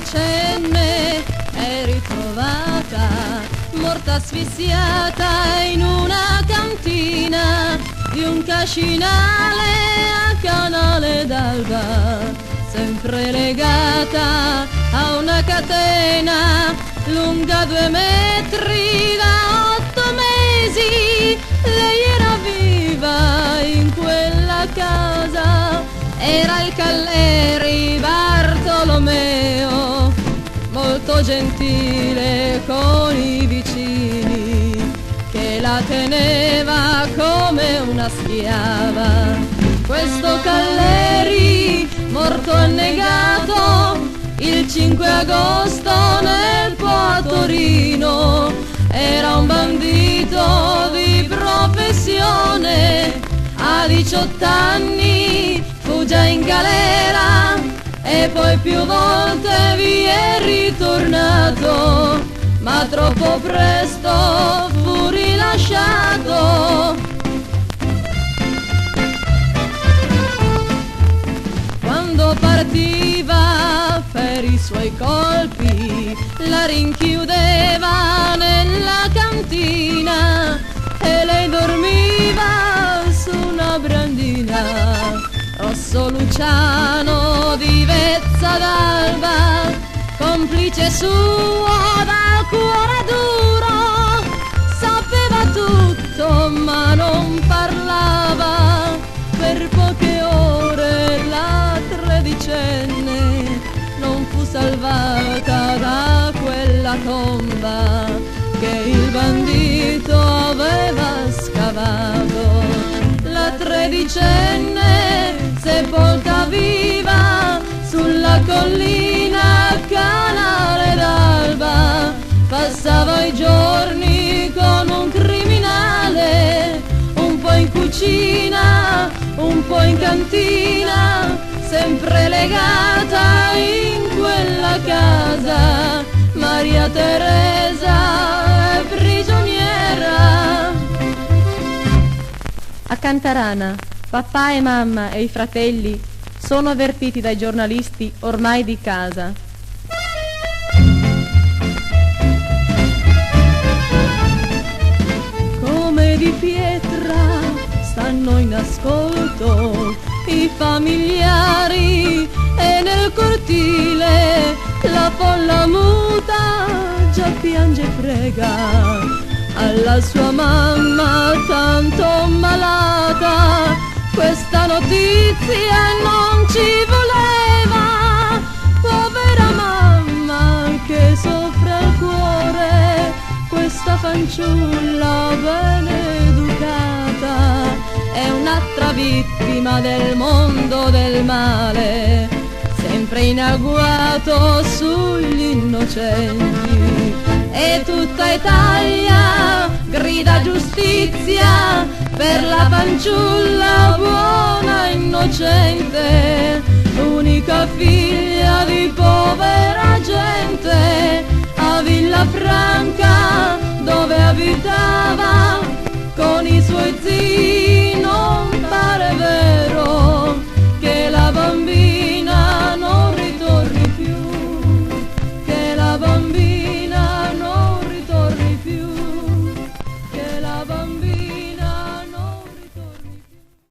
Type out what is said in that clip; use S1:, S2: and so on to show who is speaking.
S1: tredicenne è ritrovata morta asfissiata in una cantina di un cascinale a Canale d'Alba, sempre legata a una catena lunga 2 metri da 8 mesi. Lei era viva in quella casa, era il Calleri Bartolomeo, molto gentile con i vicini, che la teneva come una schiava. Questo Calleri, morto annegato il 5 agosto nel Po a Torino, era un bandito di professione. A 18 anni fu già in galera e poi più volte vi è ritornato, ma troppo presto fu rilasciato. Quando partiva per i suoi colpi, la rinchiudeva nella cantina e lei dormiva su una brandina. Rosso Luciano di Vezza d'Alba, complice suo dal cuore duro, sapeva tutto ma non parlava. Per poche ore la tredicenne non fu salvata da quella tomba che il bandito aveva scavato. La tredicenne sepolta viva sulla collina a Canale d'Alba, passava i giorni con un criminale, un po' in cucina, un po' in cantina, sempre legata in quella casa. Maria Teresa è prigioniera.
S2: A Cantarana, papà e mamma e i fratelli sono avvertiti dai giornalisti ormai di casa.
S1: Come di pietra stanno in ascolto i familiari e nel cortile la folla muta già piange e prega. Alla sua mamma tanto malata questa notizia non ci voleva. Povera mamma che soffre al cuore, questa fanciulla ben educata è un'altra vittima del mondo del male, sempre in agguato sugli innocenti. E tutta Italia grida giustizia per la fanciulla buona innocente, unica figlia di povera gente. A Villafranca dove abitava con i suoi zii